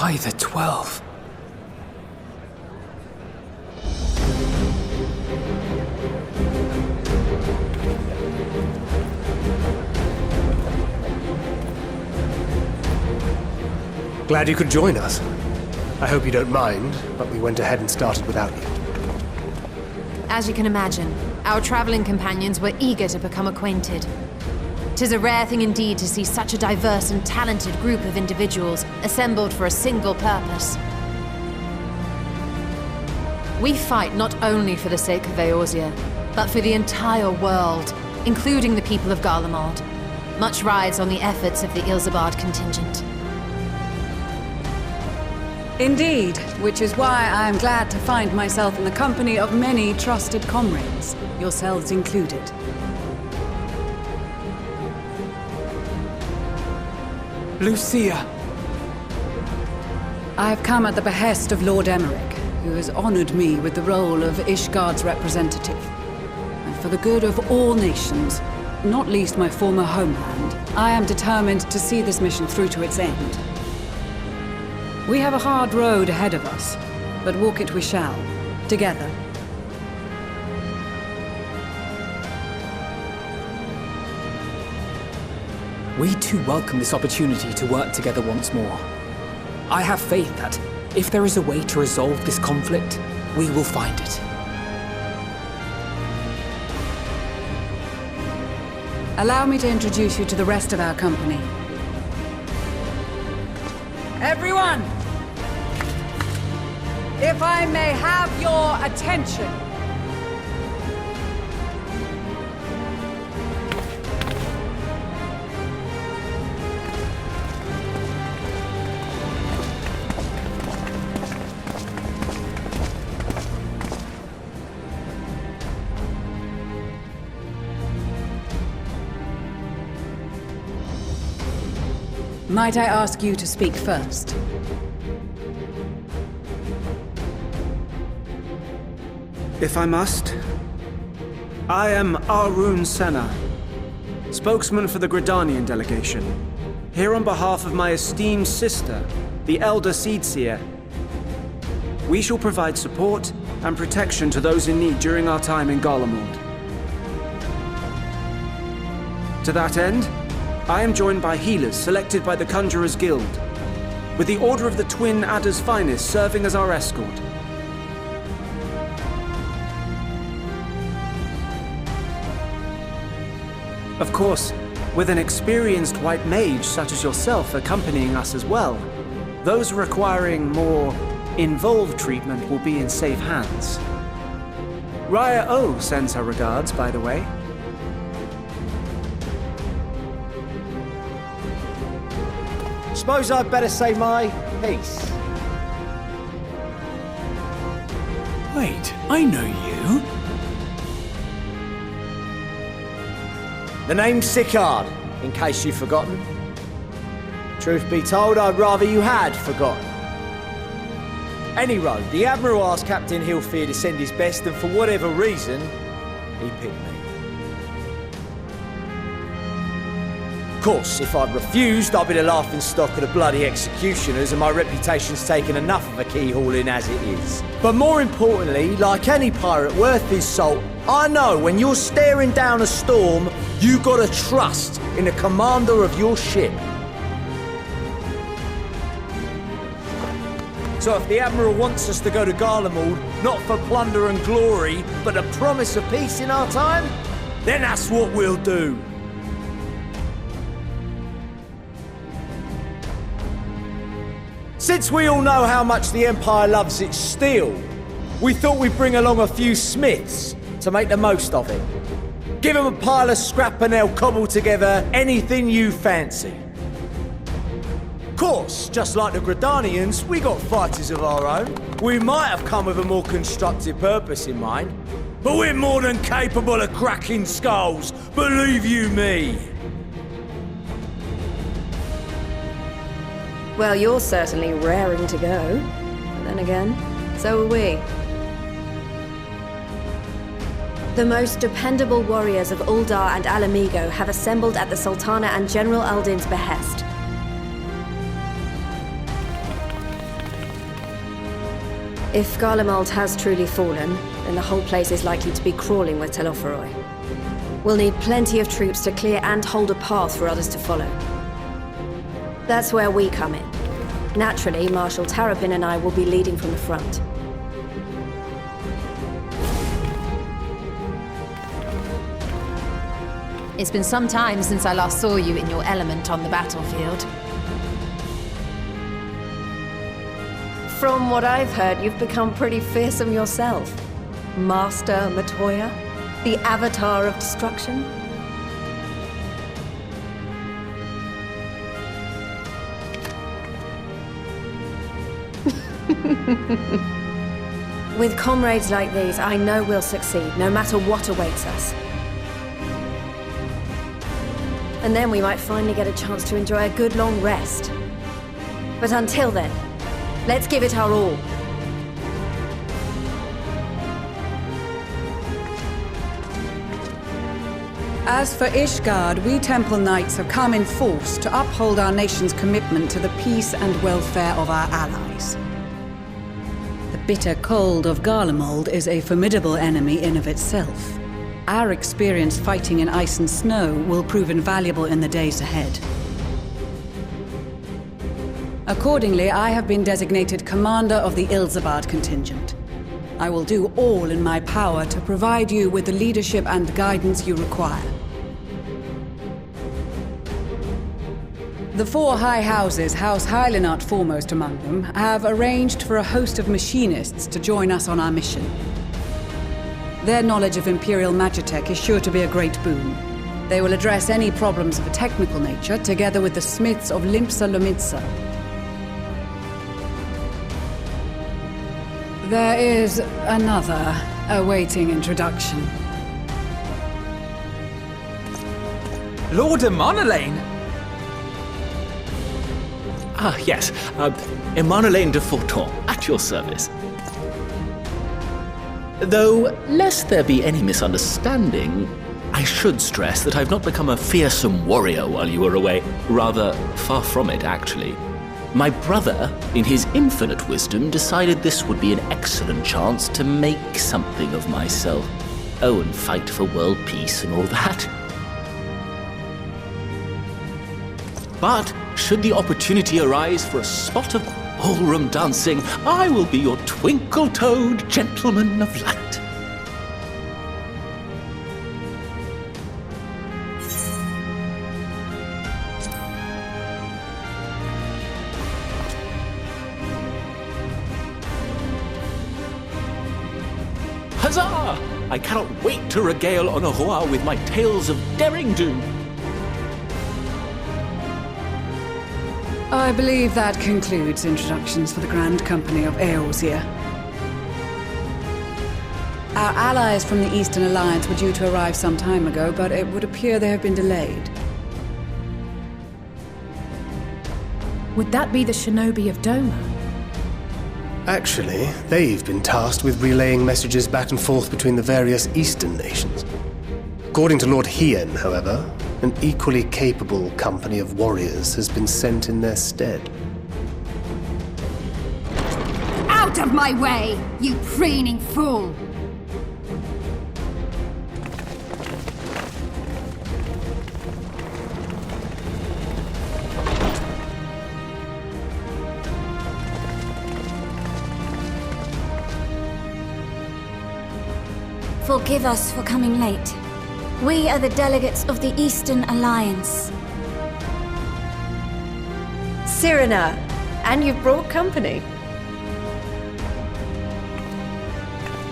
By the 12. Glad you could join us. I hope you don't mind, but we went ahead and started without you. As you can imagine, our traveling companions were eager to become acquainted. 'Tis a rare thing indeed to see such a diverse and talented group of individuals assembled for a single purpose. We fight not only for the sake of Eorzea, but for the entire world, including the people of Garlemald. Much rides on the efforts of the Ilsabard contingent. Indeed, which is why I am glad to find myself in the company of many trusted comrades, yourselves included. Lucia! I have come at the behest of Lord Emmerich, who has honored me with the role of Ishgard's representative. And for the good of all nations, not least my former homeland, I am determined to see this mission through to its end. We have a hard road ahead of us, but walk it we shall, together. We too welcome this opportunity to work together once more. I have faith that, if there is a way to resolve this conflict, we will find it. Allow me to introduce you to the rest of our company. Everyone! If I may have your attention. Might I ask you to speak first? If I must. I am Arun Senna, spokesman for the Gridanian delegation, here on behalf of my esteemed sister, the Elder Seedseer. We shall provide support and protection to those in need during our time in Garlemald. To that end, I am joined by healers selected by the Conjurers Guild, with the Order of the Twin Adder's Finest serving as our escort. Of course, with an experienced white mage such as yourself accompanying us as well, those requiring more involved treatment will be in safe hands. Raya O sends her regards, by the way. Suppose I'd better say my piece. Wait, I know you. The name's Sicard, in case you've forgotten. Truth be told, I'd rather you had forgotten. Any road, the Admiral asked Captain Hilfear to send his best, and for whatever reason, he picked me. Of course, if I'd refused, I'd be the laughingstock of the bloody executioners, and my reputation's taken enough of a keyhauling as it is. But more importantly, like any pirate worth his salt, I know when you're staring down a storm, you gotta trust in the commander of your ship. So if the Admiral wants us to go to Garlemald, not for plunder and glory, but a promise of peace in our time, then that's what we'll do. Since we all know how much the Empire loves its steel, we thought we'd bring along a few smiths to make the most of it. Give them a pile of scrap and they'll cobble together anything you fancy. Of course, just like the Gridanians, we got fighters of our own. We might have come with a more constructive purpose in mind, but we're more than capable of cracking skulls, believe you me. Well, you're certainly raring to go. But then again, so are we. The most dependable warriors of Uldar and Alamigo have assembled at the Sultana and General Aldin's behest. If Garlemald has truly fallen, then the whole place is likely to be crawling with Telophoroi. We'll need plenty of troops to clear and hold a path for others to follow. That's where we come in. Naturally, Marshal Tarapin and I will be leading from the front. It's been some time since I last saw you in your element on the battlefield. From what I've heard, you've become pretty fearsome yourself. Master Matoya? The Avatar of Destruction? With comrades like these, I know we'll succeed, no matter what awaits us. And then we might finally get a chance to enjoy a good long rest. But until then, let's give it our all. As for Ishgard, we Temple Knights have come in force to uphold our nation's commitment to the peace and welfare of our allies. The bitter cold of Garlemald is a formidable enemy in of itself. Our experience fighting in ice and snow will prove invaluable in the days ahead. Accordingly, I have been designated commander of the Ilzabad contingent. I will do all in my power to provide you with the leadership and guidance you require. The four high houses, House Hylinart foremost among them, have arranged for a host of machinists to join us on our mission. Their knowledge of Imperial Magitech is sure to be a great boon. They will address any problems of a technical nature, together with the smiths of Limpsa Lomitsa. There is another awaiting introduction. Lord Emanolain! Ah, yes. Emanolain de Forton, at your service. Though, lest there be any misunderstanding, I should stress that I've not become a fearsome warrior while you were away. Rather, far from it, actually. My brother, in his infinite wisdom, decided this would be an excellent chance to make something of myself. Oh, and fight for world peace and all that. But, should the opportunity arise for a spot of ballroom dancing, I will be your twinkle-toed gentleman of light. Huzzah! I cannot wait to regale Honoroa with my tales of derring-do. I believe that concludes introductions for the Grand Company of Eorzea. Our allies from the Eastern Alliance were due to arrive some time ago, but it would appear they have been delayed. Would that be the shinobi of Doma? Actually, they've been tasked with relaying messages back and forth between the various Eastern nations. According to Lord Hien, however, an equally capable company of warriors has been sent in their stead. Out of my way, you preening fool! Forgive us for coming late. We are the delegates of the Eastern Alliance. Cyrena, and you've brought company.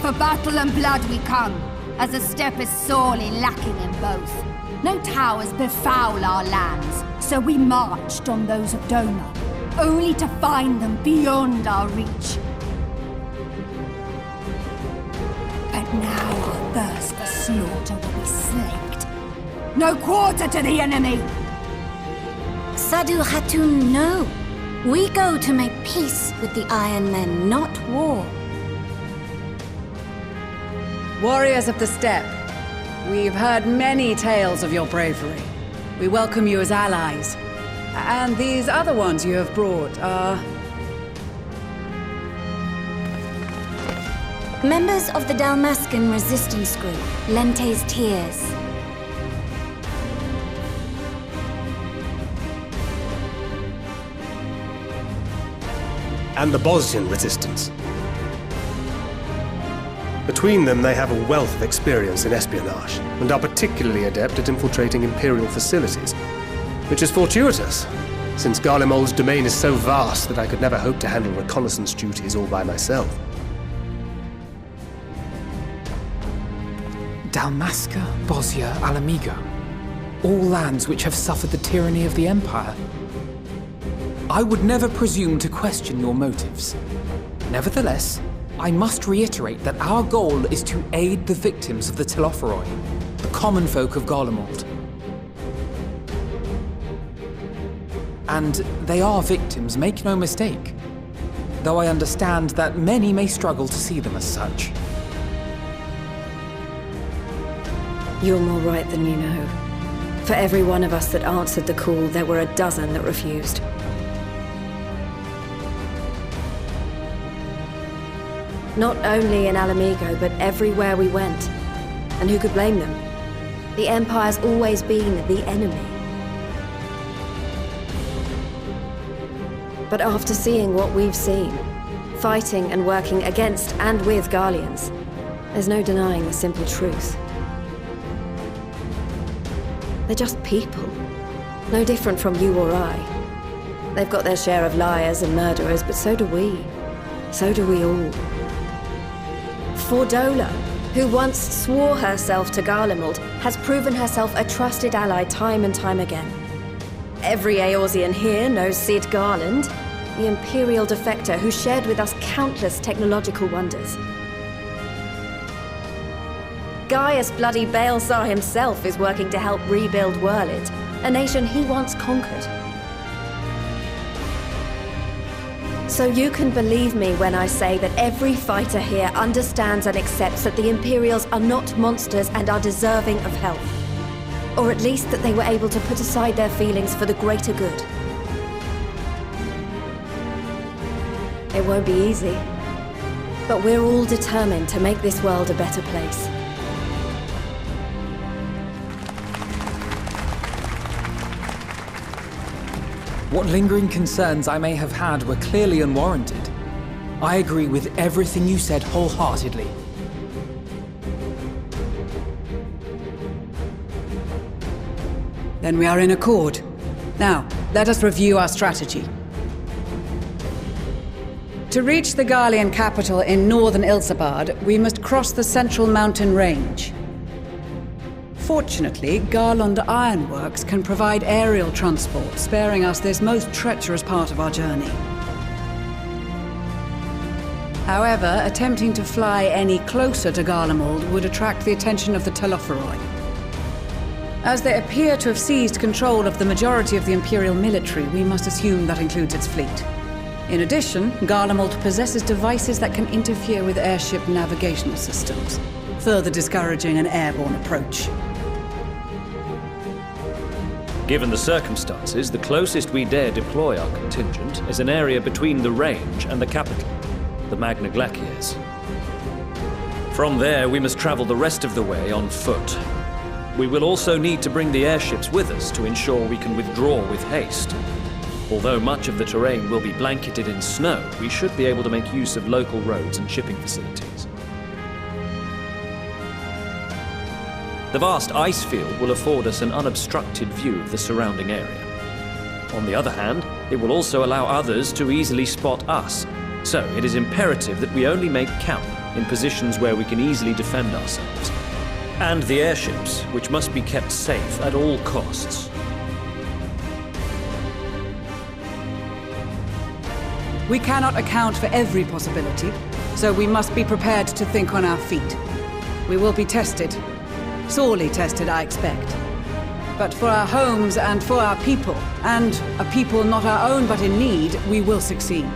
For battle and blood we come, as the steppe is sorely lacking in both. No towers befoul our lands, so we marched on those of Doma, only to find them beyond our reach. But now our thirst for slaughter will be slaked. No quarter to the enemy! Sadu Hatun, no. We go to make peace with the Iron Men, not war. Warriors of the Steppe, we've heard many tales of your bravery. We welcome you as allies. And these other ones you have brought are... Members of the Dalmascan resistance group, Lente's Tears. And the Bosnian resistance. Between them, they have a wealth of experience in espionage, and are particularly adept at infiltrating Imperial facilities, which is fortuitous, since Garlemald's domain is so vast that I could never hope to handle reconnaissance duties all by myself. Dalmasca, Bosnia, Alamiga. All lands which have suffered the tyranny of the Empire. I would never presume to question your motives. Nevertheless, I must reiterate that our goal is to aid the victims of the Telophoroi, the common folk of Garlemald. And they are victims, make no mistake. Though I understand that many may struggle to see them as such. You're more right than you know. For every one of us that answered the call, there were a dozen that refused. Not only in Alamigo, but everywhere we went. And who could blame them? The Empire's always been the enemy. But after seeing what we've seen, fighting and working against and with Garleans, there's no denying the simple truth. They're just people. No different from you or I. They've got their share of liars and murderers, but so do we. So do we all. Fordola, who once swore herself to Garlemald, has proven herself a trusted ally time and time again. Every Eorzean here knows Cid Garland, the Imperial defector who shared with us countless technological wonders. Gaius bloody Baelsar himself is working to help rebuild Werlid, a nation he once conquered. So you can believe me when I say that every fighter here understands and accepts that the Imperials are not monsters and are deserving of help. Or at least that they were able to put aside their feelings for the greater good. It won't be easy, but we're all determined to make this world a better place. What lingering concerns I may have had were clearly unwarranted. I agree with everything you said wholeheartedly. Then we are in accord. Now, let us review our strategy. To reach the Garlean capital in northern Ilsabard, we must cross the central mountain range. Fortunately, Garlond Ironworks can provide aerial transport, sparing us this most treacherous part of our journey. However, attempting to fly any closer to Garlemald would attract the attention of the Telophoroi. As they appear to have seized control of the majority of the Imperial military, we must assume that includes its fleet. In addition, Garlemald possesses devices that can interfere with airship navigational systems, further discouraging an airborne approach. Given the circumstances, the closest we dare deploy our contingent is an area between the range and the capital, the Magna Glaciers. From there, we must travel the rest of the way on foot. We will also need to bring the airships with us to ensure we can withdraw with haste. Although much of the terrain will be blanketed in snow, we should be able to make use of local roads and shipping facilities. The vast ice field will afford us an unobstructed view of the surrounding area. On the other hand, it will also allow others to easily spot us, so it is imperative that we only make camp in positions where we can easily defend ourselves. And the airships, which must be kept safe at all costs. We cannot account for every possibility, so we must be prepared to think on our feet. We will be tested. Sorely tested, I expect. But for our homes and for our people, and a people not our own but in need, we will succeed.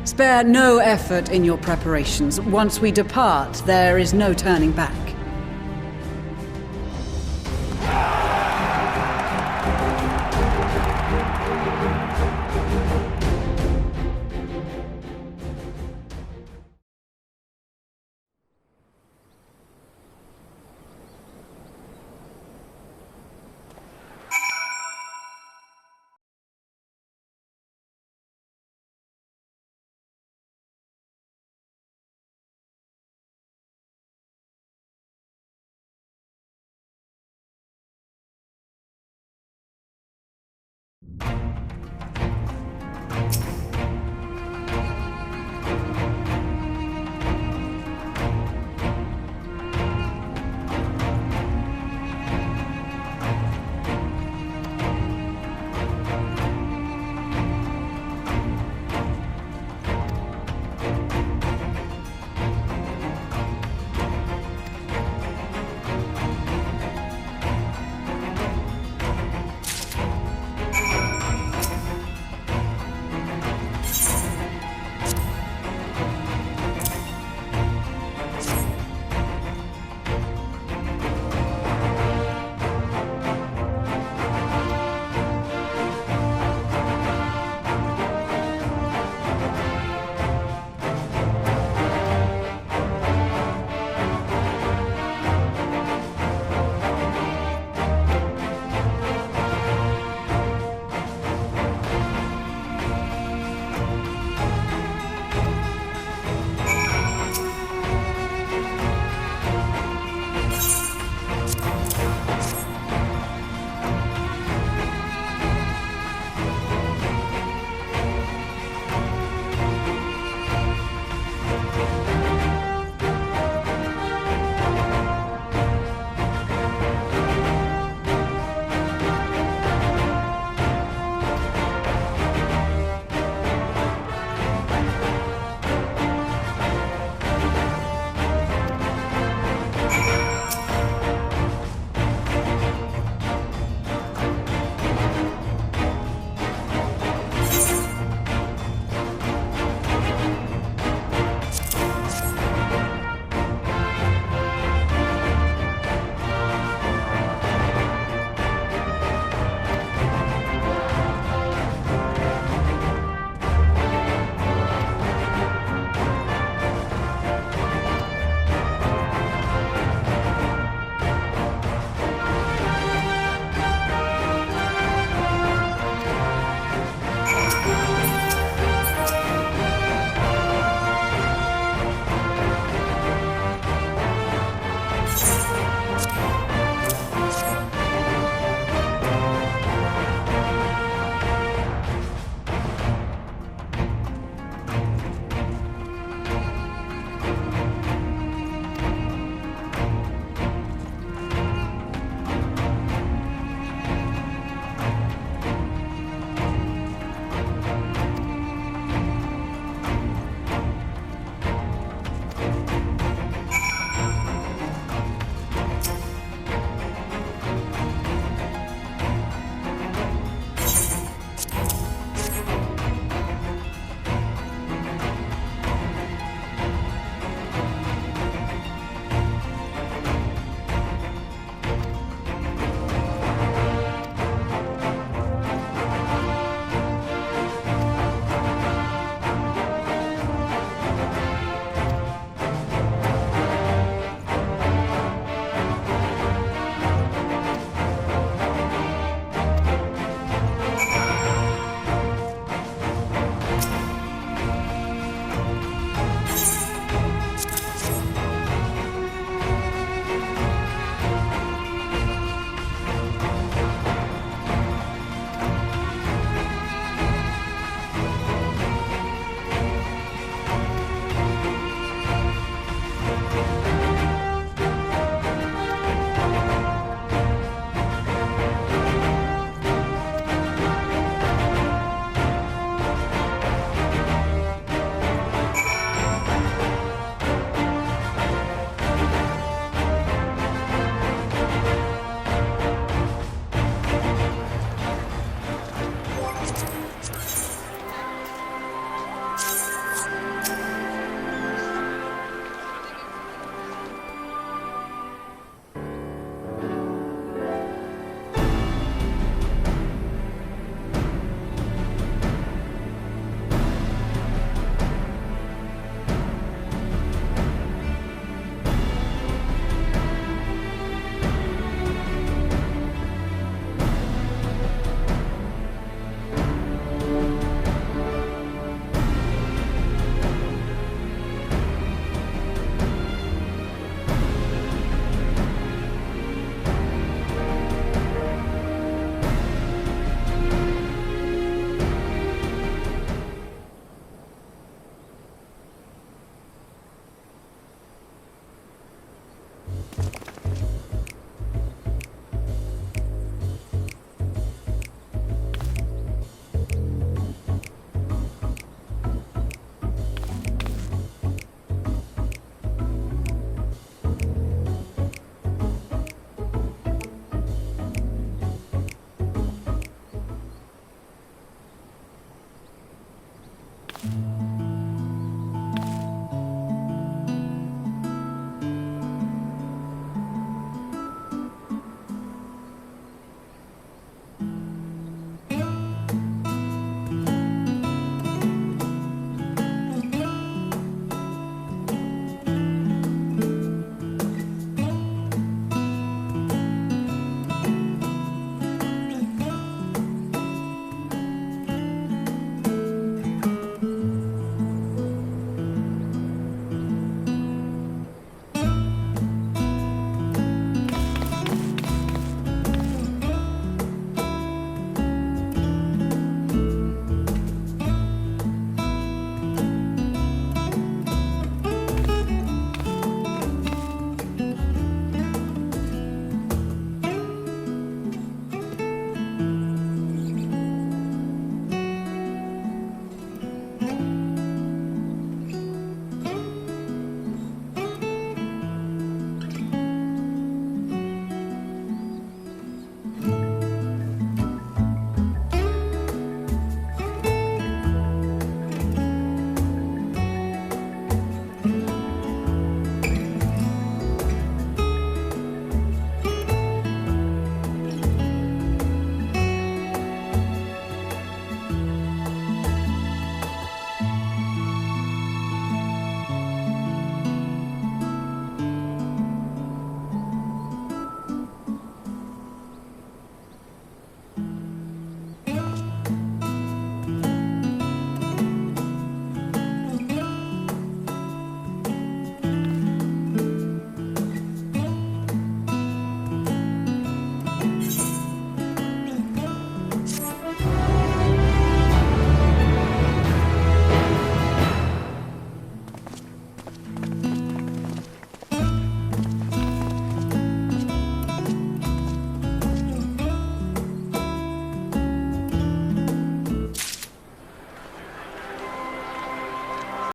Spare no effort in your preparations. Once we depart, there is no turning back.